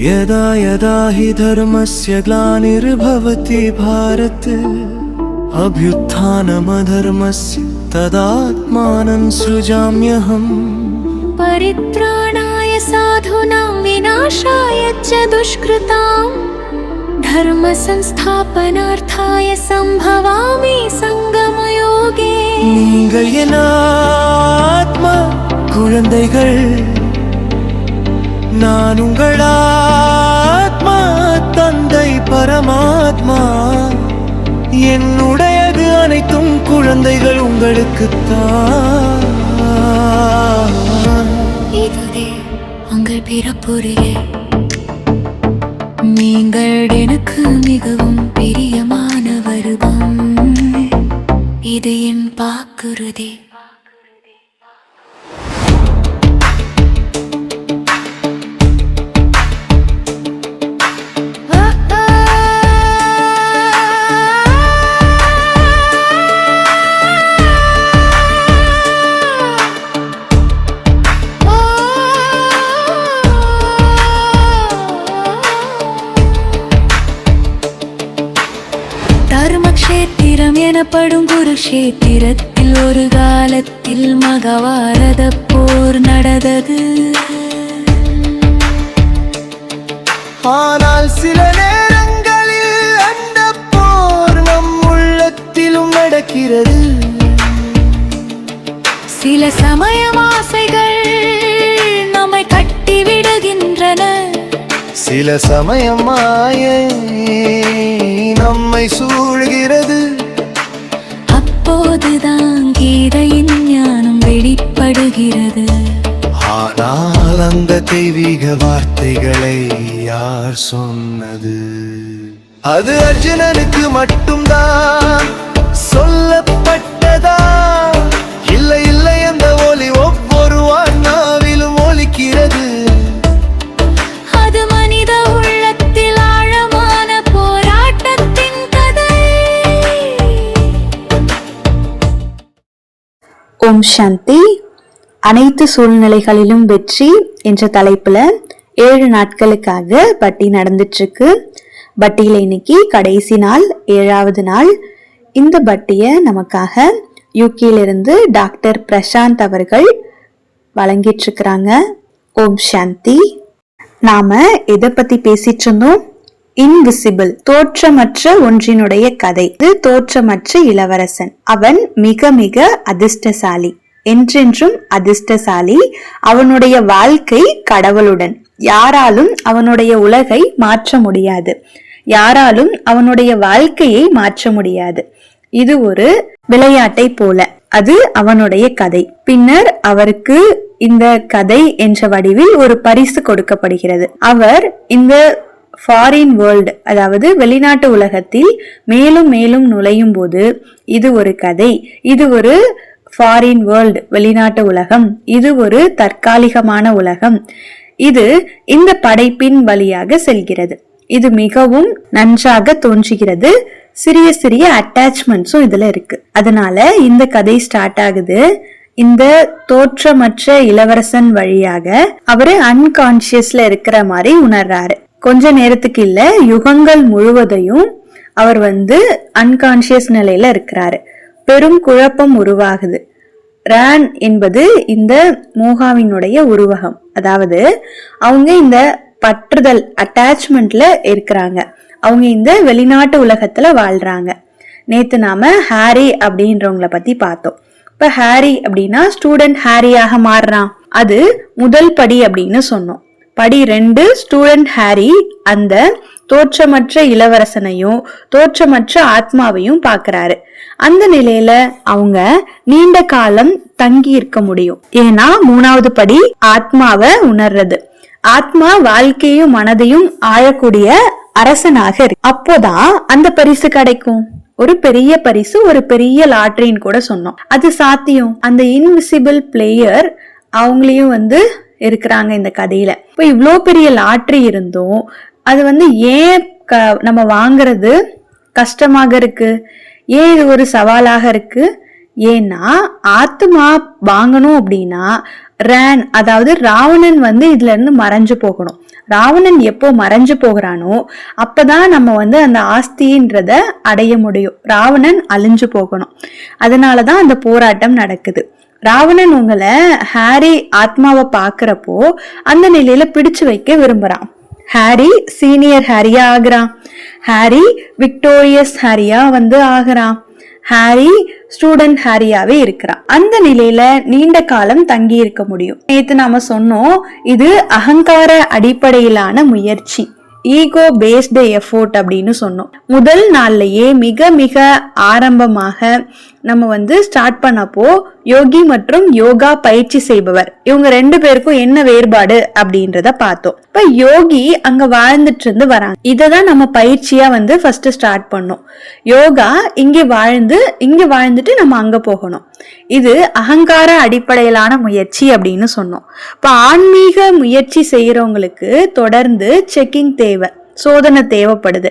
यदा यदा हि धर्मस्य ग्लानिर्भवति भारत अभ्युत्थानमधर्मस्य तदात्मानं सृजाम्यहम्। परित्राणाय साधूनां विनाशाय च दुष्कृतां धर्म संस्थापनार्थाय संभवामि संगमयोगे। நீங்கள் என் ஆத்மா குழந்தைகள், நான் உங்கள் ஆத்மா தந்தை பரமாத்மா. என்னுடையது அனைத்தும் குழந்தைகள் உங்களுக்குத்தான். இதுவே உங்கள் பிறப்புரியே, நீங்கள் எனக்கு மிகவும் பிரியமான வருவம். இது என் வாக்குறுதி. தர்மக்ஷேத்திரம் எனப்படும் குருக்ஷேத்திரத்தில் ஒரு காலத்தில் மகாபாரத போர் நடந்தது. ஆனால் சில நேரங்களில் அந்த போர் நம் உள்ளத்திலும் நடக்கிறது. சில சமயம் ஆசைகள் நம்மை கட்டிவிடுகின்றன. சில சமயம் மாயை நம்மை சூழ்கிறது. அப்போதுதான் கீதையின் ஞானம் வெளிப்படுகிறது. ஆனால் அந்த தெய்வீக வார்த்தைகளை யார் சொன்னது? அது அர்ஜுனனுக்கு மட்டும்தான் சொல்லப்பட்டதா? இல்லை இல்லை, அந்த ஒலி ஒவ்வொரு ஆன்மாவிலும் ஒலிக்கிறது. அது மனித உள்ளத்தில் ஆழமான போராட்டத்தின் கதை. ஓம் சாந்தி. அனைத்து சூழ்நிலைகளிலும் வெற்றி என்ற தலைப்புல 7 நாட்களுக்காக பட்டி நடந்துட்டு இருக்கு. பட்டியில இன்னைக்கு கடைசி நாள், 7வது நாள். இந்த பட்டியை நமக்காக யூகேலிருந்து டாக்டர் பிரசாந்த் அவர்கள் வழங்கிட்டு இருக்கிறாங்க. ஓம் சாந்தி. நாம எதை பத்தி பேசிட்டு இருந்தோம்? இன்விசிபிள், தோற்றமற்ற ஒன்றினுடைய கதை. இது தோற்றமற்ற இளவரசன். அவன் மிக மிக அதிர்ஷ்டசாலி, என்றென்றும் அதிர்ஷ்டசாலி. அவனுடைய வாழ்க்கை கடவுளுடன். யாராலும் அவனுடைய உலகை மாற்ற முடியாது. யாராலும் அவனுடைய வாழ்க்கையை மாற்ற முடியாது. இது ஒரு விளையாட்டை போல. அது அவனுடைய கதை. பின்னர் அவருக்கு இந்த கதை என்ற வடிவில் ஒரு பரிசு கொடுக்கப்படுகிறது. அவர் இந்த ஃபாரின் வேர்ல்டு, அதாவது வெளிநாட்டு உலகத்தில் மேலும் மேலும் நுழையும் போது, இது ஒரு கதை, இது ஒரு ஃபாரின் வேர்ல்டு, வெளிநாட்டு உலகம், இது ஒரு தற்காலிகமான உலகம், இது இந்த படைப்பின் வழியாக செல்கிறது. இது மிகவும் நன்றாக தோன்றுகிறது. சிறிய சிறிய அட்டாச்மெண்ட்ஸும் இதுல இருக்கு. அதனால இந்த கதை ஸ்டார்ட் ஆகுது. இந்த தோற்றமற்ற இளவரசன் வழியாக அவரு அன்கான்சியஸ்ல இருக்கிற மாதிரி உணர்றாரு. கொஞ்ச நேரத்துக்கு இல்ல, யுகங்கள் முழுவதையும் அவர் அன்கான்சியஸ் நிலையில இருக்கிறாரு. பெரும் குழப்பம் உருவாகுது. ரான் என்பது இந்த மோகாவினுடைய உருவகம். அதாவது அவங்க இந்த பற்றுதல், அட்டாச்மெண்ட்ல இருக்கிறாங்க. அவங்க இந்த வெளிநாட்டு உலகத்துல வாழ்றாங்க. நேத்து நாம ஹாரி அப்படின்றவங்களை பத்தி பார்த்தோம். இப்ப ஹாரி அப்படின்னா ஸ்டூடெண்ட் ஹாரியாக மாறுறான். அது முதல் படி அப்படின்னு சொன்னோம். படி 2, ஸ்டூடெண்ட் ஹாரி அந்த தோற்றமற்ற இளவரசனையும் தோற்றமற்ற ஆத்மாவையும் பாக்குறாரு. அந்த நிலையில அவங்க நீண்ட காலம் தங்கி இருக்க முடியும். ஏன்னா 3வது படி ஆத்மாவை உணர்றது. ஆத்மா வாழ்க்கையும் மனதையும் ஆழக்கூடிய அரசனாக இருக்கு. அப்போதான் அந்த பரிசு கிடைக்கும். ஒரு பெரிய பரிசு, ஒரு பெரிய லாட்டரின்னு கூட சொன்னோம். அது சாத்தியம். அந்த இன்விசிபிள் பிளேயர் அவங்களையும் இருக்கிறாங்க இந்த கதையில. இப்ப இவ்வளோ பெரிய லாட்டரி இருந்தும் அது ஏன் நம்ம வாங்குறது கஷ்டமாக இருக்கு? ஏன் இது ஒரு சவாலாக இருக்கு? ஏன்னா ஆத்மா வாங்கணும் அப்படின்னா ரான், அதாவது ராவணன் இதுல இருந்து மறைஞ்சு போகணும். ராவணன் எப்போ மறைஞ்சு போகிறானோ அப்பதான் நம்ம வந்து அந்த ஆஸ்தின்றத அடைய முடியும். ராவணன் அழிஞ்சு போகணும். அதனாலதான் அந்த போராட்டம் நடக்குது. ராவணன் உங்களை ஹாரி ஆத்மாவை பாக்குறப்போ அந்த நிலையில பிடிச்சு வைக்க விரும்புறான். ஹாரி சீனியர் ஹாரியா ஆகுறான். ஹாரி விக்டோரியஸ் ஹாரியா வந்து ஆகுறான். ஹாரி ஸ்டூடெண்ட் ஹாரியாவே இருக்கிறான். அந்த நிலையில நீண்ட காலம் தங்கி இருக்க முடியும். நேத்து நாம சொன்னோம், இது அகங்கார அடிப்படையிலான முயற்சி, ஈகோ பேஸ்டு எஃபோர்ட் அப்படின்னு சொன்னோம். முதல் நாள்லயே மிக மிக ஆரம்பமாக நம்ம வந்து ஸ்டார்ட் பண்ணப்போ யோகி மற்றும் யோகா பயிற்சி செய்பவர் இவங்க 2 பேருக்கும் என்ன வேறுபாடு அப்படின்றத பார்த்தோம். இப்ப யோகி அங்க வாழ்ந்துட்டு இருந்து வராங்க. இததான் நம்ம பயிற்சியா வந்து ஃபர்ஸ்ட் ஸ்டார்ட் பண்ணோம். யோகா இங்க வாழ்ந்துட்டு நம்ம அங்க போகணும். இது அகங்கார அடிப்படையிலான முயற்சி அப்படின்னு சொன்னோம். இப்ப ஆன்மீக முயற்சி செய்யறவங்களுக்கு தொடர்ந்து செக்கிங் தேவை, சோதனை தேவைப்படுது.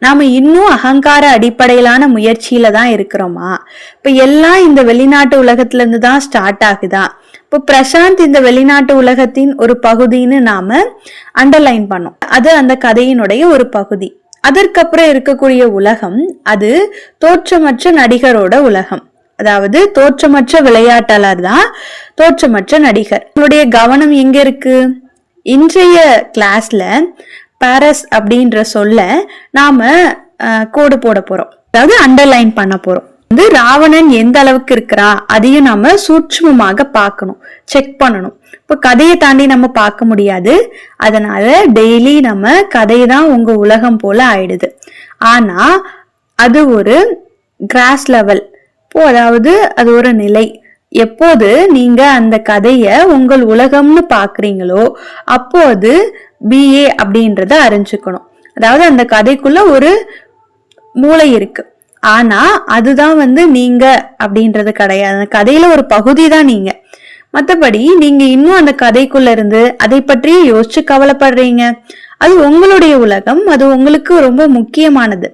நாம இன்னும் அகங்கார அடிப்படையிலான முயற்சியில தான் இருக்கிறோமா? இப்ப எல்லாம் இந்த வெளிநாட்டு உலகத்துல இருந்து தான் ஸ்டார்ட் ஆகுதா? இப்ப பிரசாந்த் இந்த வெளிநாட்டு உலகத்தின் ஒரு பகுதின்னு நாம அண்டர்லைன் பண்ணோம். அது அந்த கதையினுடைய ஒரு பகுதி. அதற்கப்புறம் இருக்கக்கூடிய உலகம் அது தோற்றமற்ற நடிகரோட உலகம். அதாவது தோற்றமற்ற விளையாட்டாளர் தான் தோற்றமற்ற நடிகர். உங்களுடைய கவனம் எங்க இருக்கு? இன்றைய கிளாஸ்ல பாரஸ் அப்படின்ற சொல்ல நாம கோடு போட போறோம், அதாவது அண்டர்லைன் பண்ண போறோம். வந்து ராவணன் எந்த அளவுக்கு இருக்கிறா அதையும் நாம சூட்சுமமாக பார்க்கணும், செக் பண்ணணும். இப்ப கதையை தாண்டி நம்ம பார்க்க முடியாது. அதனால டெய்லி நம்ம கதையை தான் உங்க உலகம் போல ஆயிடுது. ஆனா அது ஒரு கிராஸ் லெவல். இப்போ அதாவது அது ஒரு நிலை. எப்போது நீங்க அந்த கதைய உங்கள் உலகம்னு பாக்குறீங்களோ அப்போ அது BA அப்படின்றத அறிஞ்சுக்கணும். அதாவது அந்த கதைக்குள்ள ஒரு மூளை இருக்கு, ஆனா அதுதான் வந்து நீங்க அப்படின்றது கிடையாது. அந்த கதையில ஒரு பகுதி தான் நீங்க. மற்றபடி நீங்க இன்னும் அந்த கதைக்குள்ள இருந்து அதை பற்றி யோசிச்சு கவலைப்படுறீங்க. அது உங்களுடைய உலகம், அது உங்களுக்கு ரொம்ப முக்கியமானது.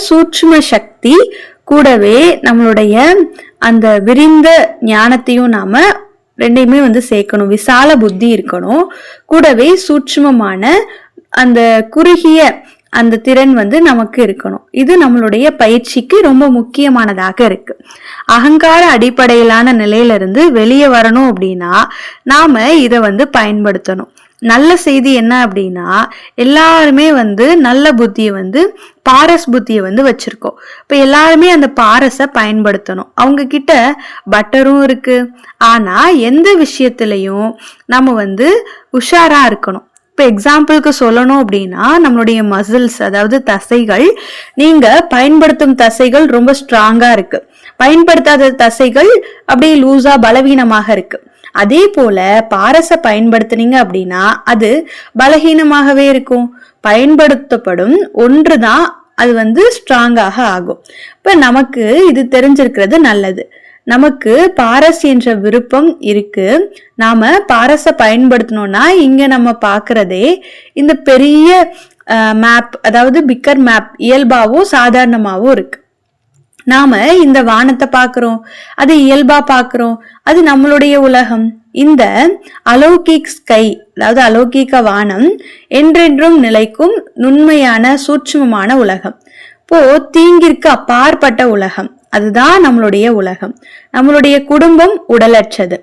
சூட்சும சக்தி கூடவே நம்மளுடைய அந்த விரிந்த ஞானத்தையும் நாம ரெண்டையுமே வந்து சேர்க்கணும். விசால புத்தி இருக்கணும், கூடவே சூட்சுமமான அந்த குறுகிய அந்த திறன் வந்து நமக்கு இருக்கணும். இது நம்மளுடைய பயிற்சிக்கு ரொம்ப முக்கியமானதாக இருக்கு. அகங்கார அடிப்படையிலான நிலையிலிருந்து வெளியே வரணும் அப்படின்னா நாம இதை வந்து பயன்படுத்தணும். நல்ல செய்தி என்ன அப்படின்னா எல்லாருமே வந்து நல்ல புத்தியை வந்து பாரஸ் புத்தியை வந்து வச்சிருக்கோம். இப்ப எல்லாருமே அந்த பாரஸை பயன்படுத்தணும். அவங்க கிட்ட பட்டரும் இருக்கு. ஆனா எந்த விஷயத்திலையும் நம்ம வந்து உஷாரா இருக்கணும். இப்ப எக்ஸாம்பிளுக்கு சொல்லணும் அப்படின்னா நம்மளுடைய மசில்ஸ், அதாவது தசைகள், நீங்க பயன்படுத்தும் தசைகள் ரொம்ப ஸ்ட்ராங்கா இருக்கு, பயன்படுத்தாத தசைகள் அப்படியே லூசா பலவீனமாக இருக்கு. அதே போல பாரச பயன்படுத்தினீங்க அப்படின்னா அது பலகீனமாகவே இருக்கும். பயன்படுத்தப்படும் ஒன்றுதான் அது வந்து ஸ்ட்ராங்காக ஆகும். இப்ப நமக்கு இது தெரிஞ்சிருக்கிறது நல்லது. நமக்கு பாரஸ் என்ற விருப்பம் இருக்கு. நாம பாரஸ பயன்படுத்தணும்னா இங்க நம்ம பாக்குறதே இந்த பெரிய மேப், அதாவது பிக்கர் மேப், இயல்பாவும் சாதாரணமாவும் இருக்கு. நாம இந்த வானத்தை பாக்குறோம், அது இயல்பா பாக்குறோம், அது நம்மளுடைய உலகம். இந்த அலௌகிக் ஸ்கை, அதாவது அலௌகிக வானம் என்றென்றும் நிலைக்கும் நுண்மையான சூட்சுமமான உலகம். இப்போ தீங்கிற்கு அப்பாற்பட்ட உலகம், அதுதான் நம்மளுடைய உலகம். நம்மளுடைய குடும்பம் உடலற்றது.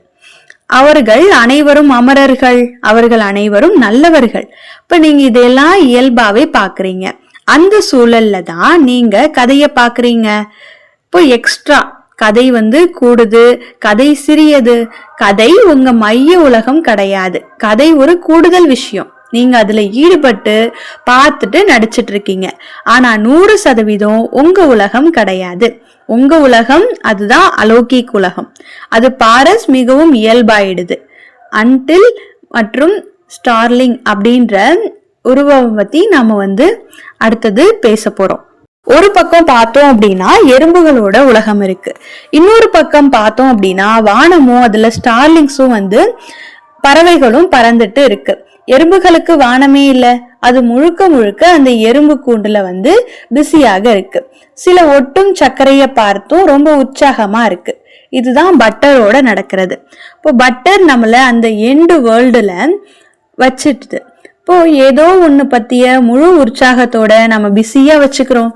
அவர்கள் அனைவரும் அமரர்கள், அவர்கள் அனைவரும் நல்லவர்கள். இப்ப நீங்க இதெல்லாம் இயல்பாவே பாக்குறீங்க. அந்த சூழல்ல தான் நீங்க கதைய பாக்குறீங்க. இப்போ எக்ஸ்ட்ரா கதை வந்து கூடுது, கதை சிறியது. கதை உங்க மைய உலகம் கிடையாது. கதை ஒரு கூடுதல் விஷயம். நீங்க அதுல ஈடுபட்டு பார்த்துட்டு நடிச்சிட்டு இருக்கீங்க. ஆனா 100% உங்க உலகம் கிடையாது. உங்க உலகம் அதுதான் அலௌகிக் உலகம். அது பாரஸ் மிகவும் இயல்பாயிடுது. அன்டில் மற்றும் ஸ்டார்லிங் அப்படின்ற உருவம் பத்தி நாம வந்து அடுத்தது பேச போறோம். ஒரு பக்கம் பார்த்தோம் அப்படின்னா எறும்புகளோட உலகம் இருக்கு. இன்னொரு பக்கம் பார்த்தோம் அப்படின்னா வானமும் அதுல ஸ்டார்லிங்ஸும் வந்து பறவைகளும் பறந்துட்டு இருக்கு. எறும்புகளுக்கு வானமே இல்ல, அது முழுக்க முழுக்க அந்த எறும்பு கூண்டுல வந்து பிஸியாக இருக்கு. சில ஒட்டும் சர்க்கரைய பார்த்தும் ரொம்ப உற்சாகமா இருக்கு. இதுதான் பட்டரோட நடக்கிறது. இப்போ பட்டர் நம்மள அந்த எண்டு வேர்ல்டுல வச்சிட்டு, இப்போ இப்போ ஏதோ ஒண்ணு பத்திய முழு உற்சாகத்தோட நம்ம பிஸியா வச்சுக்கிறோம்.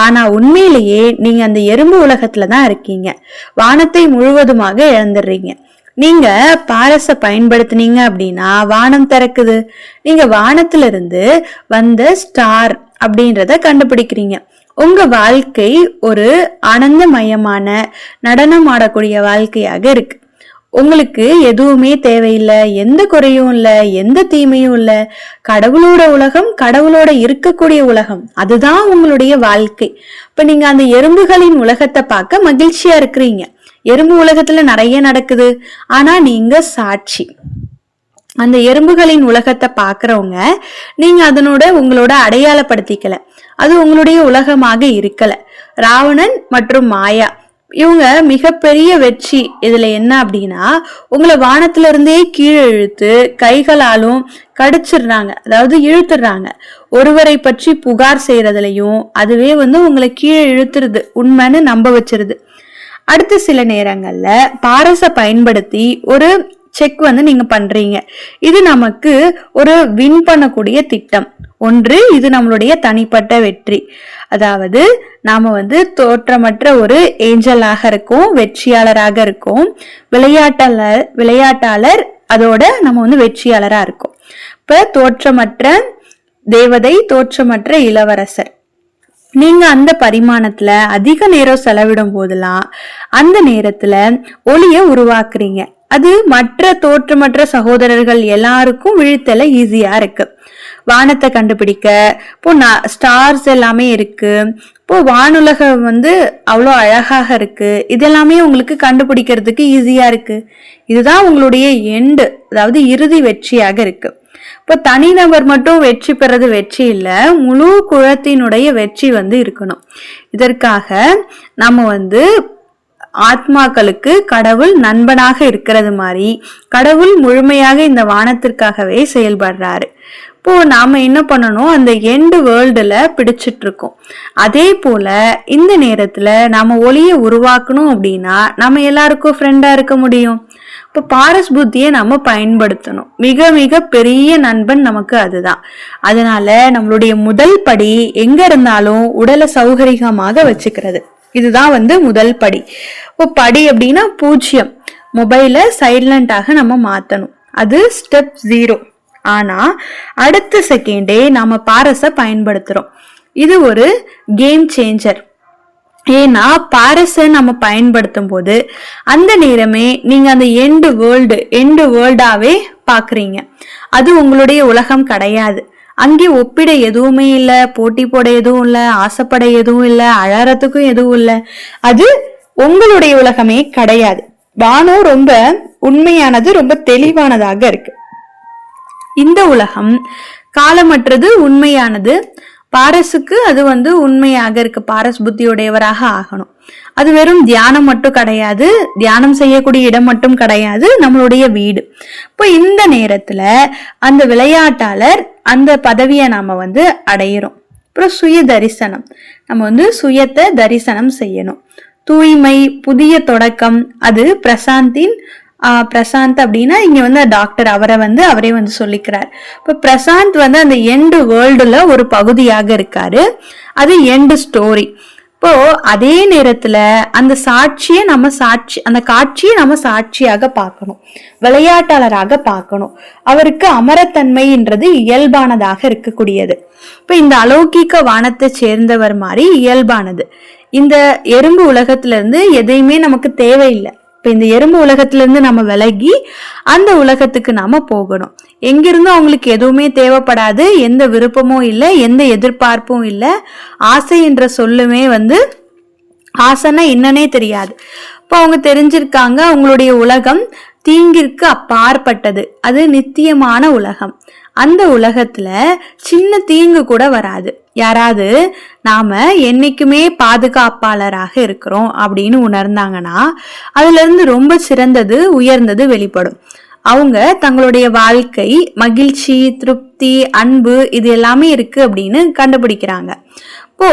ஆனா உண்மையிலேயே நீங்க அந்த எறும்பு உலகத்துலதான் இருக்கீங்க. வானத்தை முழுவதுமாக இழந்துடுறீங்க. நீங்க பாரஸ பயன்படுத்தினீங்க அப்படின்னா வானம் திறக்குது. நீங்க வானத்துல இருந்து வந்த ஸ்டார் அப்படின்றத கண்டுபிடிக்கிறீங்க. உங்க வாழ்க்கை ஒரு ஆனந்தமயமான நடனம் ஆடக்கூடிய வாழ்க்கையாக இருக்கு. உங்களுக்கு எதுவுமே தேவையில்லை, எந்த குறையும் இல்லை, எந்த தீமையும் இல்லை. கடவுளோட உலகம், கடவுளோட இருக்கக்கூடிய உலகம், அதுதான் உங்களுடைய வாழ்க்கை. இப்ப நீங்க அந்த எறும்புகளின் உலகத்தை பார்க்க மகிழ்ச்சியா இருக்கிறீங்க. எறும்பு உலகத்துல நிறைய நடக்குது, ஆனா நீங்க சாட்சி. அந்த எறும்புகளின் உலகத்தை பாக்குறவங்க நீங்க அதனோட உங்களோட அடையாளப்படுத்திக்கல, அது உங்களுடைய உலகமாக இருக்கல. ராவணன் மற்றும் மாயா இவங்க மிகப்பெரிய வெற்றி இதுல என்ன அப்படின்னா, உங்களை வானத்துல இருந்தே கீழே இழுத்து கைகளாலும் கடிச்சிடுறாங்க, அதாவது இழுத்துடுறாங்க. ஒருவரை பற்றி புகார் செய்யறதுலயும் அதுவே உங்களை கீழே இழுத்துருது, உண்மைன்னு நம்ப வச்சிருது. அடுத்த சில நேரங்கள்ல பாரஸ பயன்படுத்தி ஒரு செக் நீங்க பண்றீங்க. இது நமக்கு ஒரு வின் பண்ணக்கூடிய திட்டம். ஒன்று, இது நம்மளுடைய தனிப்பட்ட வெற்றி. அதாவது நாம தோற்றமற்ற ஒரு ஏஞ்சலாக இருக்கும், வெற்றியாளராக இருக்கும். விளையாட்டாளர் அதோட நம்ம வெற்றியாளரா இருக்கும். இப்ப தோற்றமற்ற தேவதை, தோற்றமற்ற இளவரசர். நீங்க அந்த பரிமாணத்துல அதிக நேரம் செலவிடும் போதெல்லாம் அந்த நேரத்துல ஒளிய உருவாக்குறீங்க. அது மற்ற தோற்றமற்ற சகோதரர்கள் எல்லாருக்கும் விழித்தல ஈஸியா இருக்கு. வானத்தை கண்டுபிடிக்க இப்போ ஸ்டார்ஸ் எல்லாமே இருக்கு. இப்போ வானுலகம் அவ்வளோ அழகாக இருக்கு. இதெல்லாமே உங்களுக்கு கண்டுபிடிக்கிறதுக்கு ஈஸியா இருக்கு. இதுதான் உங்களுடைய எண்டு, அதாவது இறுதி வெற்றியாக இருக்கு. இப்போ தனிநபர் மட்டும் வெற்றி பெறது வெற்றி இல்லை, முழு குலத்தினுடைய வெற்றி இருக்கணும். இதற்காக நம்ம ஆத்மாக்களுக்கு கடவுள் நண்பனாக இருக்கிறது மாதிரி கடவுள் முழுமையாக இந்த வானத்திற்காகவே செயல்படுறாரு. இப்போ நாம என்ன பண்ணணும், அந்த எண்டு வேர்ல்டுல பிடிச்சிட்டு இருக்கோம். அதே போல இந்த நேரத்துல நாம ஒளியை உருவாக்கணும் அப்படின்னா நம்ம எல்லாருக்கும் ஃப்ரெண்டா இருக்க முடியும். இப்ப பாரஸ் புத்தியை நம்ம பயன்படுத்தணும். மிக மிக பெரிய நண்பன் நமக்கு அதுதான். அதனால நம்மளுடைய முதல் படி எங்க இருந்தாலும் உடலை சௌகரியமாக வச்சுக்கிறது. இதுதான் முதல் படி. இப்போ படி அப்படின்னா 0. மொபைல சைலண்டாக நம்ம மாத்தணும். அது ஸ்டெப் 0. ஆனா அடுத்த செகண்டே நாம பாரஸ பயன்படுத்துறோம். இது ஒரு கேம் சேஞ்சர். ஏன்னா பாரஸ நம்ம பயன்படுத்தும் போது அந்த நேரமே நீங்க அந்த எண்டு வேர்ல்டாவே பாக்குறீங்க. அது உங்களுடைய உலகம் கிடையாது. அங்கே ஒப்பிட எதுவுமே இல்லை, போட்டி போட எதுவும் இல்லை, ஆசைப்பட எதுவும் இல்லை, அழறதுக்கும் எதுவும் இல்லை. அது உங்களுடைய உலகமே கிடையாது. வானம் ரொம்ப உண்மையானது, ரொம்ப தெளிவானதாக இருக்கு. இந்த உலகம் காலமற்றது, உண்மையானது. பாரஸுக்கு அது உண்மையாக இருக்கு. பாரஸ் புத்தியுடையவராக ஆகணும். அது வெறும் தியானம் மட்டும் கிடையாது, தியானம் செய்யக்கூடிய இடம் மட்டும் கிடையாது, நம்மளுடைய வீடு. இப்போ இந்த நேரத்துல அந்த விளையாட்டாளர் அந்த பதவியை நாம அடையிறோம். அப்புறம் சுய தரிசனம், நம்ம சுயத்தை தரிசனம் செய்யணும். தூய்மை, புதிய தொடக்கம், அது பிரசாந்த் அப்படின்னா இங்க டாக்டர் அவரே சொல்லிக்கிறார். இப்ப பிரசாந்த் அந்த எண்டு வேர்ல்டுல ஒரு பகுதியாக இருக்காரு. அது எண்டு ஸ்டோரி. இப்போ அதே நேரத்துல அந்த அந்த காட்சியை நம்ம சாட்சியாக பார்க்கணும், விளையாட்டாளராக பார்க்கணும். அவருக்கு அமரத்தன்மைன்றது இயல்பானதாக இருக்கக்கூடியது. இப்ப இந்த அலௌகிக்க வானத்தை சேர்ந்தவர் மாதிரி இயல்பானது. இந்த எறும்பு உலகத்துல இருந்து எதையுமே நமக்கு தேவையில்லை. இப்ப இந்த எறும்பு உலகத்துல இருந்து நம்ம விலகி அந்த உலகத்துக்கு நாம போகணும். எங்கிருந்தும் அவங்களுக்கு எதுவுமே தேவைப்படாது, எந்த விருப்பமும் இல்லை, எந்த எதிர்பார்ப்பும் இல்லை. ஆசை என்ற சொல்லுமே ஆசைன்னா என்னன்னே தெரியாது. இப்போ அவங்க தெரிஞ்சிருக்காங்க அவங்களுடைய உலகம் தீங்கிற்கு அப்பாற்பட்டது, அது நித்தியமான உலகம். அந்த உலகத்துல சின்ன தீங்கு கூட வராது. யாராவது நாம என்னைக்குமே பாதுகாப்பாளராக இருக்கிறோம் அப்படின்னு உணர்ந்தாங்கன்னா அதுல இருந்து ரொம்ப சிறந்தது, உயர்ந்தது வெளிப்படும். அவங்க தங்களுடைய வாழ்க்கை, மகிழ்ச்சி, திருப்தி, அன்பு இது எல்லாமே இருக்கு அப்படின்னு கண்டுபிடிக்கிறாங்க. இப்போ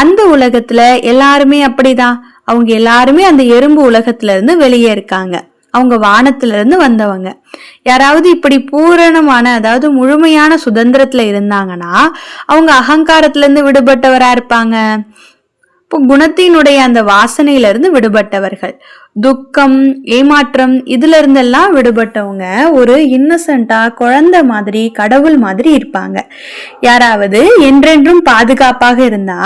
அந்த உலகத்துல எல்லாருமே அப்படிதான். அவங்க எல்லாருமே அந்த எறும்பு உலகத்துல இருந்து வெளியே இருக்காங்க. அவங்க வானத்துல இருந்து வந்தவங்க. யாராவது இப்படி பூரணமான அதாவது முழுமையான சுதந்திரத்துல இருந்தாங்கன்னா அவங்க அகங்காரத்துல இருந்து விடுபட்டவரா இருப்பாங்க. இப்போ குணத்தினுடைய அந்த வாசனையில இருந்து விடுபட்டவர்கள், துக்கம் ஏமாற்றம் இதுல இருந்தெல்லாம் விடுபட்டவங்க ஒரு இன்னசென்டா குழந்தை மாதிரி கடவுள் மாதிரி இருப்பாங்க. யாராவது என்றென்றும் பாதுகாப்பாக இருந்தா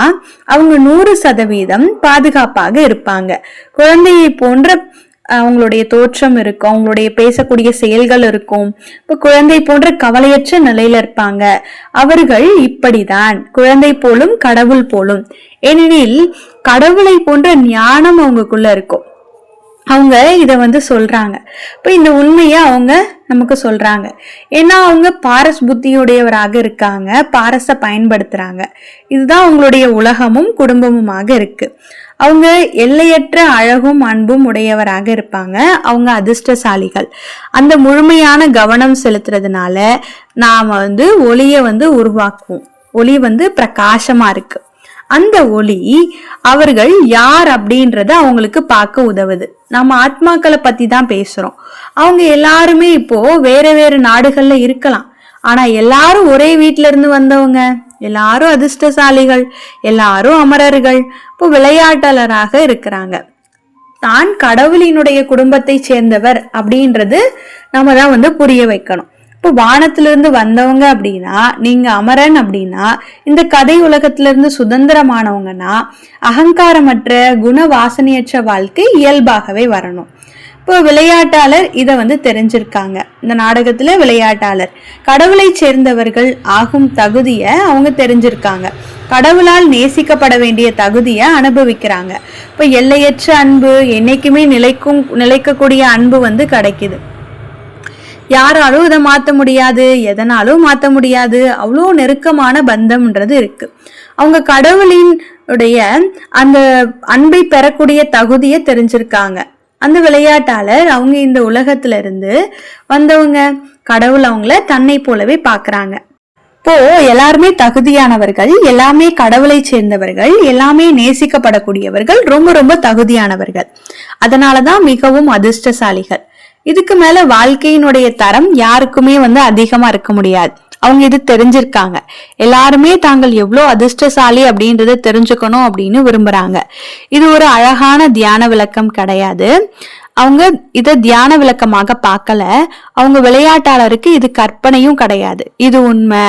அவங்க 100% பாதுகாப்பாக இருப்பாங்க. குழந்தையை போன்ற அவங்களுடைய தோற்றம் இருக்கும், அவங்களுடைய பேசக்கூடிய செயல்கள் இருக்கும். இப்ப குழந்தை போன்ற கவலையற்ற நிலையில இருப்பாங்க. அவர்கள் இப்படிதான் குழந்தை போலும் கடவுள் போலும். ஏனெனில் கடவுளை போன்ற ஞானம் அவங்களுக்குள்ள இருக்கும். அவங்க இத சொல்றாங்க. இப்ப இந்த உண்மைய அவங்க நமக்கு சொல்றாங்க. ஏன்னா அவங்க பாரஸ் புத்தியுடையவராக இருக்காங்க, பாரஸ பயன்படுத்துறாங்க. இதுதான் அவங்களுடைய உலகமும் குடும்பமுமாக இருக்கு. அவங்க எல்லையற்ற அழகும் அன்பும் உடையவராக இருப்பாங்க. அவங்க அதிர்ஷ்டசாலிகள். அந்த முழுமையான கவனம் செலுத்துறதுனால நாம ஒளிய உருவாக்குவோம். ஒளி பிரகாசமா இருக்கு. அந்த ஒளி அவர்கள் யார் அப்படின்றத அவங்களுக்கு பார்க்க உதவுது. நம்ம ஆத்மாக்களை பத்தி தான் பேசுறோம். அவங்க எல்லாருமே இப்போ வேற வேற நாடுகள்ல இருக்கலாம். ஆனா எல்லாரும் ஒரே வீட்டுல இருந்து வந்தவங்க, எல்லாரும் அதிர்ஷ்டசாலிகள், எல்லாரும் அமரர்கள், இப்போ விளையாட்டாளராக இருக்கிறாங்க. தான் கடவுளினுடைய குடும்பத்தை சேர்ந்தவர் அப்படின்றது நம்ம தான் புரிய வைக்கணும். இப்போ வானத்திலிருந்து வந்தவங்க அப்படின்னா, நீங்க அமரன் அப்படின்னா, இந்த கதை உலகத்திலிருந்து சுதந்திரமானவங்கன்னா அகங்காரமற்ற குண வாசனையற்ற வாழ்க்கை இயல்பாகவே வரணும். இப்போ விளையாட்டாளர் இத தெரிஞ்சிருக்காங்க. இந்த நாடகத்துல விளையாட்டாளர் கடவுளை சேர்ந்தவர்கள் ஆகும் தகுதிய அவங்க தெரிஞ்சிருக்காங்க. கடவுளால் நேசிக்கப்பட வேண்டிய தகுதிய அனுபவிக்கிறாங்க. இப்போ எல்லையற்ற அன்பு, என்னைக்குமே நிலைக்கக்கூடிய அன்பு கிடைக்குது. யாராலும் இதை மாத்த முடியாது, எதனாலும் மாத்த முடியாது. அவ்வளோ நெருக்கமான பந்தம்ன்றது இருக்கு. அவங்க கடவுளினுடைய அந்த அன்பை பெறக்கூடிய தகுதியை தெரிஞ்சிருக்காங்க. அந்த விளையாட்டாளர் அவங்க இந்த உலகத்துல இருந்து வந்தவங்க. கடவுள் அவங்கள தன்னை போலவே பாக்குறாங்க. இப்போ எல்லாருமே தகுதியானவர்கள், எல்லாமே கடவுளை சேர்ந்தவர்கள், எல்லாமே நேசிக்கப்படக்கூடியவர்கள், ரொம்ப ரொம்ப தகுதியானவர்கள். அதனாலதான் மிகவும் அதிர்ஷ்டசாலிகள். இதுக்கு மேல வாழ்க்கையினுடைய தரம் யாருக்குமே அதிகமா இருக்க முடியாது. அவங்க இது தெரிஞ்சிருக்காங்க. எல்லாருமே தாங்கள் எவ்வளவு அதிர்ஷ்டசாலி அப்படின்றத தெரிஞ்சுக்கணும் அப்படின்னு விரும்புறாங்க. இது ஒரு அழகான தியான விளக்கம் கிடையாது. அவங்க இத தியான விளக்கமாக பார்க்கல. அவங்க விளையாட்டாளருக்கு இது கற்பனையும் கிடையாது. இது உண்மை,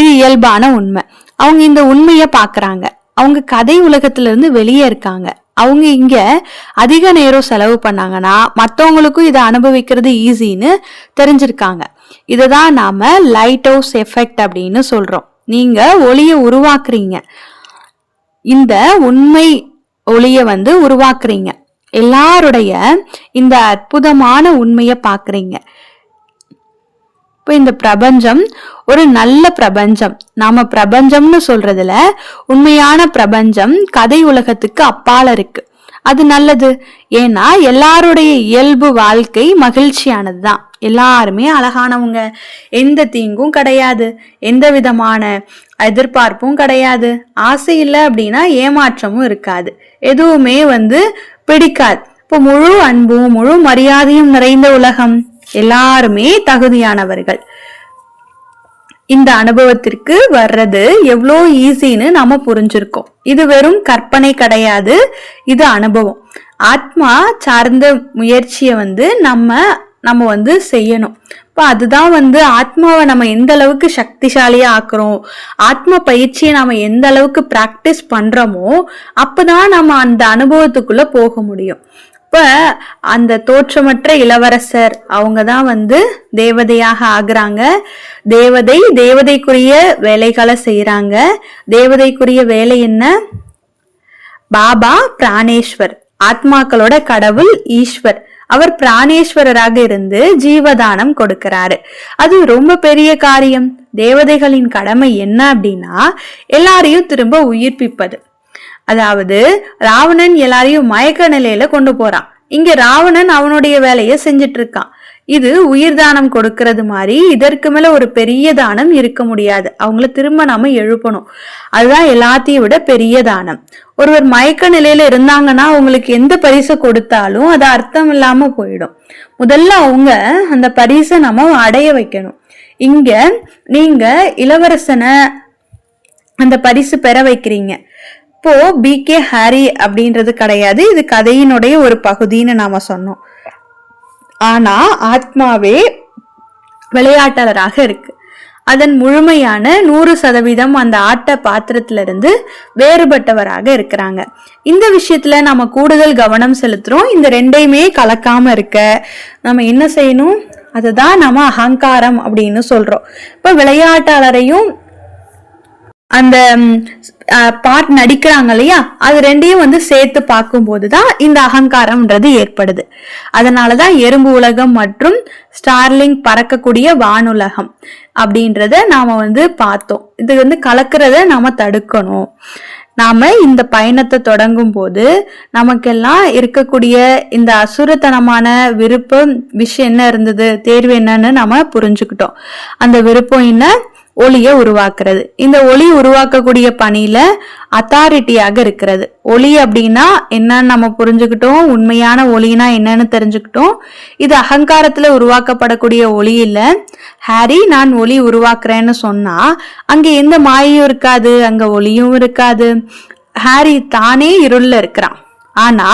இது இயல்பான உண்மை. அவங்க இந்த உண்மைய பாக்குறாங்க. அவங்க கதை உலகத்துல இருந்து வெளியே இருக்காங்க. அவங்க இங்க அதிக நேரம் செலவு பண்ணாங்கன்னா மற்றவங்களுக்கும் இதை அனுபவிக்கிறது ஈஸின்னு தெரிஞ்சிருக்காங்க. இததான் நாம லைட் ஹவுஸ் எஃபெக்ட் அப்படின்னு சொல்றோம். நீங்க ஒளிய உருவாக்குறீங்க, இந்த உண்மை ஒளிய உருவாக்குறீங்க. எல்லாருடைய இந்த அற்புதமான உண்மைய பாக்குறீங்க. இப்போ இந்த பிரபஞ்சம் ஒரு நல்ல பிரபஞ்சம். நாம பிரபஞ்சம்னு சொல்றதுல உண்மையான பிரபஞ்சம் கதை உலகத்துக்கு அப்பால இருக்கு. அது நல்லது. ஏன்னா எல்லாருடைய இயல்பு வாழ்க்கை மகிழ்ச்சியானதுதான். எல்லாருமே அழகானவங்க, எந்த தீங்கும் கிடையாது, எந்த விதமான எதிர்பார்ப்பும் கிடையாது. ஆசை இல்லை அப்படின்னா ஏமாற்றமும் இருக்காது. எதுவுமே பிடிக்காது. இப்போ முழு அன்பும் முழு மரியாதையும் நிறைந்த உலகம். எல்லாருமே தகுதியானவர்கள். இந்த அனுபவத்திற்கு வர்றது எவ்வளோ ஈஸின்னு நாம புரிஞ்சிருக்கோம். இது வெறும் கற்பனை கிடையாது, இது அனுபவம். ஆத்மா சார்ந்த முயற்சியை நம்ம செய்யணும். இப்போ அதுதான் ஆத்மாவை நம்ம எந்த அளவுக்கு சக்திசாலியா ஆக்குறோம், ஆத்ம பயிற்சியை நாம எந்த அளவுக்கு பிராக்டிஸ் பண்றோமோ அப்பதான் நம்ம அந்த அனுபவத்துக்குள்ள போக முடியும். இப்ப அந்த தோற்றமற்ற இளவரசர் அவங்கதான் தேவதையாக ஆகுறாங்க. தேவதைக்குரிய வேலைகளை செய்யறாங்க. தேவதைக்குரிய வேலை என்ன? பாபா பிராணேஸ்வர், ஆத்மாக்களோட கடவுள் ஈஸ்வர். அவர் பிராணேஸ்வரராக இருந்து ஜீவதானம் கொடுக்கிறாரு. அது ரொம்ப பெரிய காரியம். தேவதைகளின் கடமை என்ன அப்படின்னா எல்லாரையும் திரும்ப உயிர்ப்பிப்பது. அதாவது ராவணன் எல்லாரையும் மயக்க நிலையில கொண்டு போறான். இங்க ராவணன் அவனுடைய வேலைய செஞ்சிட்டு இருக்கான். இது உயிர் தானம் கொடுக்கறது மாதிரி இதற்கு மேல ஒரு பெரிய தானம் இருக்க முடியாது. அவங்கள திரும்ப நாம எழுப்பணும். அதுதான் எல்லாத்தையும் விட பெரிய தானம். ஒருவர் மயக்க நிலையில இருந்தாங்கன்னா அவங்களுக்கு எந்த பரிசு கொடுத்தாலும் அது அர்த்தம் இல்லாம போயிடும். முதல்ல அவங்க அந்த பரிசை நம்ம அடைய வைக்கணும். இங்க நீங்க இளவரசனை அந்த பரிசு பெற வைக்கிறீங்க. இப்போ BK ஹாரி அப்படின்றது கிடையாது, இது கதையினுடைய ஒரு பகுதின்னு நாம சொன்னோம். ஆனா ஆத்மாவே விளையாட்டாளராக இருக்கு. அதன் முழுமையான 100% அந்த ஆட்ட பாத்திரத்திலிருந்து வேறுபட்டவராக இருக்கிறாங்க. இந்த விஷயத்துல நம்ம கூடுதல் கவனம் செலுத்துறோம். இந்த ரெண்டையுமே கலக்காம இருக்க நம்ம என்ன செய்யணும்? அதுதான் நம்ம அகங்காரம் அப்படின்னு சொல்றோம். இப்ப விளையாட்டாளரையும் அந்த பாட் நடிக்கிறாங்க இல்லையா, அது ரெண்டையும் சேர்த்து பார்க்கும் போதுதான் இந்த அகங்காரம்ன்றது ஏற்படுது. அதனாலதான் எறும்பு உலகம் மற்றும் ஸ்டார்லிங் பறக்கக்கூடிய வானுலகம் அப்படின்றத நாம பார்த்தோம். இது கலக்கிறத நாம தடுக்கணும். நாம இந்த பயணத்தை தொடங்கும் போது நமக்கெல்லாம் இருக்கக்கூடிய இந்த அசுரத்தனமான விருப்பம் விஷயம் என்ன இருந்தது, தேர்வு என்னன்னு நாம புரிஞ்சுக்கிட்டோம். அந்த விருப்பம் என்ன? ஒளிய உருவாக்குறது. இந்த ஒளி உருவாக்கக்கூடிய பணியில அத்தாரிட்டியாக இருக்கிறது. ஒளி அப்படின்னா என்னன்னு நம்ம புரிஞ்சுக்கிட்டோம். உண்மையான ஒளினா என்னன்னு தெரிஞ்சுக்கிட்டோம். இது அகங்காரத்துல உருவாக்கப்படக்கூடிய ஒளி இல்ல. ஹாரி நான் ஒளி உருவாக்குறேன்னு சொன்னா அங்க எந்த மாயையும் இருக்காது, அங்க ஒளியும் இருக்காது. ஹாரி தானே இருள்ல இருக்கிறான். ஆனா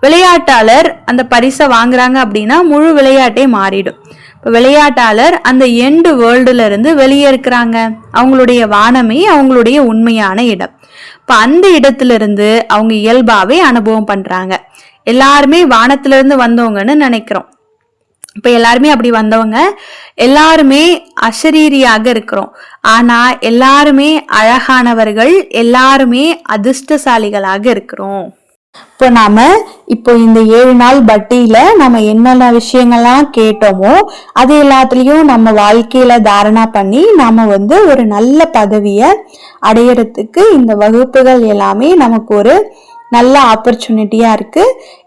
விளையாட்டாளர் அந்த பரிசை வாங்குறாங்க அப்படின்னா முழு விளையாட்டே மாறிடும். இப்போ விளையாட்டாளர் அந்த எண்டு வேர்ல்டுல இருந்து வெளியே இருக்கிறாங்க. அவங்களுடைய வானமே அவங்களுடைய உண்மையான இடம். இப்ப அந்த இடத்துல இருந்து அவங்க இயல்பாவே அனுபவம் பண்றாங்க. எல்லாருமே வானத்துல இருந்து வந்தவங்கன்னு நினைக்கிறோம். இப்ப எல்லாருமே அப்படி வந்தவங்க, எல்லாருமே அசரீரியாக இருக்கிறோம். ஆனா எல்லாருமே அழகானவர்கள், எல்லாருமே அதிர்ஷ்டசாலிகளாக இருக்கிறோம். இப்போ இந்த 7 நாள் பட்டியில நம்ம என்னென்ன விஷயங்கள்லாம் கேட்டோமோ அது எல்லாத்துலயும் நம்ம வாழ்க்கையில தாரணா பண்ணி நாம ஒரு நல்ல பதவிய அடையறதுக்கு இந்த வகுப்புகள் எல்லாமே நமக்கு ஒரு நல்ல ஆப்பர்ச்சுனிட்டியா இருக்கு.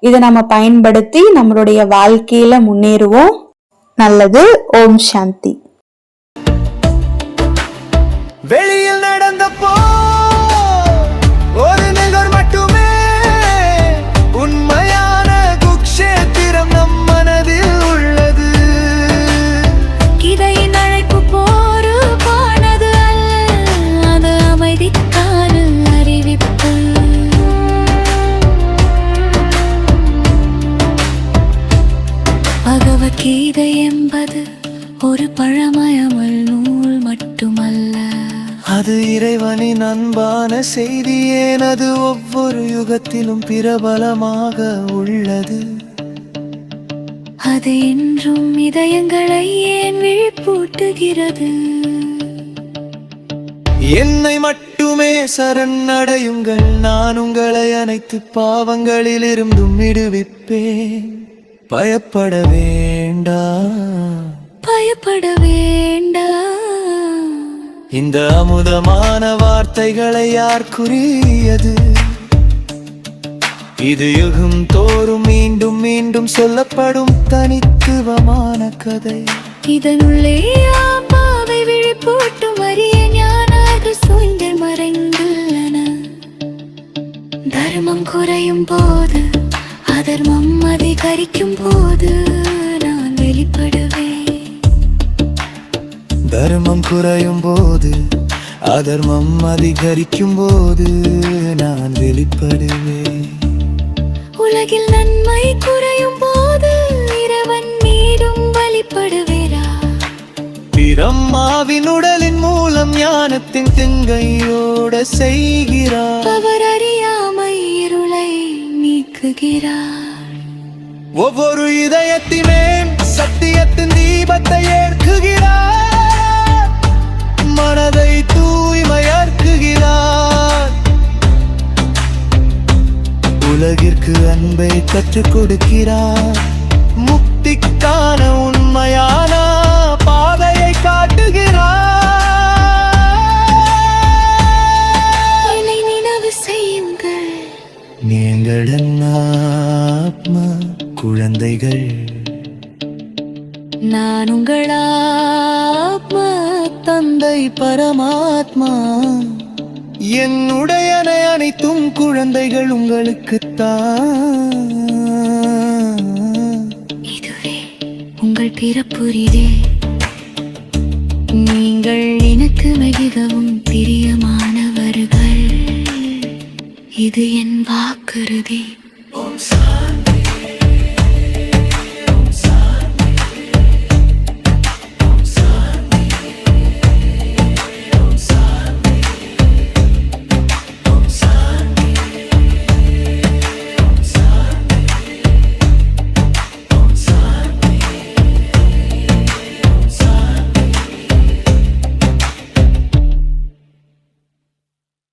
இதை நம்ம பயன்படுத்தி நம்மளுடைய வாழ்க்கையில முன்னேறுவோம். நல்லது. ஓம் சாந்தி. வெளியில் நடந்தப்போ ஒரு நிகர் மட்டுமே உண்மையான குக்ஷேத்திரம் நம் மனதில் உள்ளது. இதையின் அழைப்பு போரு பானது அல்ல, அது அமைதிக்கான அறிவிப்பு. பகவத்கீதை என்பது ஒரு பழமயமல் நூல் மட்டுமல்ல, அது இறைவனின் அன்பான செய்தி. ஏன் அது ஒவ்வொரு யுகத்திலும் பிரபலமாக உள்ளது. அது என்றும் இதயங்களை ஏன் விழிப்பூட்டுகிறது. என்னை மட்டுமே சரணடையுங்கள், நான் உங்களை அனைத்து பாவங்களில் இருந்தும் விடுவிப்பேன். பயப்பட வேண்டாம், பயப்பட வேண்டாம். இந்த அமுதமான வார்த்தைகளை யார் கூறியது? இது யுகம் தோறும் மீண்டும் மீண்டும் சொல்லப்படும் தனித்துவமான கதை. இதனுள்ளே ஆன்மாவை விழிப்பூட்டும் அரிய ஞானாக சூழ்ந்து மறைந்துள்ளன. தர்மம் குறையும் போது, அதர்மம் அதிகரிக்கும் போது நான் வெளிப்படுவேன். தர்மம் குறையும் போது, அதர்மம் அதிகரிக்கும் போது நான் வெளிப்படுவேன். உலகில் நன்மை குறையும் போது இறைவன் மீண்டும் வழிபடுவேரா? பிரம்மாவின் உடலின் மூலம் ஞானத்தின் திங்கையோட செய்கிறார். அவர் அறியாமை இருளை நீக்குகிறார். ஒவ்வொரு இதயத்திலே சத்தியத்தின் தீபத்தை ஏற்குகிறார். மனதை தூய்மையாக்குகிறார். உலகிற்கு அன்பை கற்றுக் கொடுக்கிறார். முக்திக்கான உண்மையான பாதையை காட்டுகிறார். என்னை நினைவு செய்யுங்கள், நீங்கள் ஆத்மா குழந்தைகள். நான் உங்கள் ஆத்மா தந்தை பரமாத்மா என்னுடைய அனைத்தும் குழந்தைகள் உங்களுக்குத்தான். இதுவே உங்கள் பிறப்புரிதே. நீங்கள் எனக்கு மிகவும் பிரியமானவர்கள். இது என் வாக்குறுதி. ஓம் சாந்தி.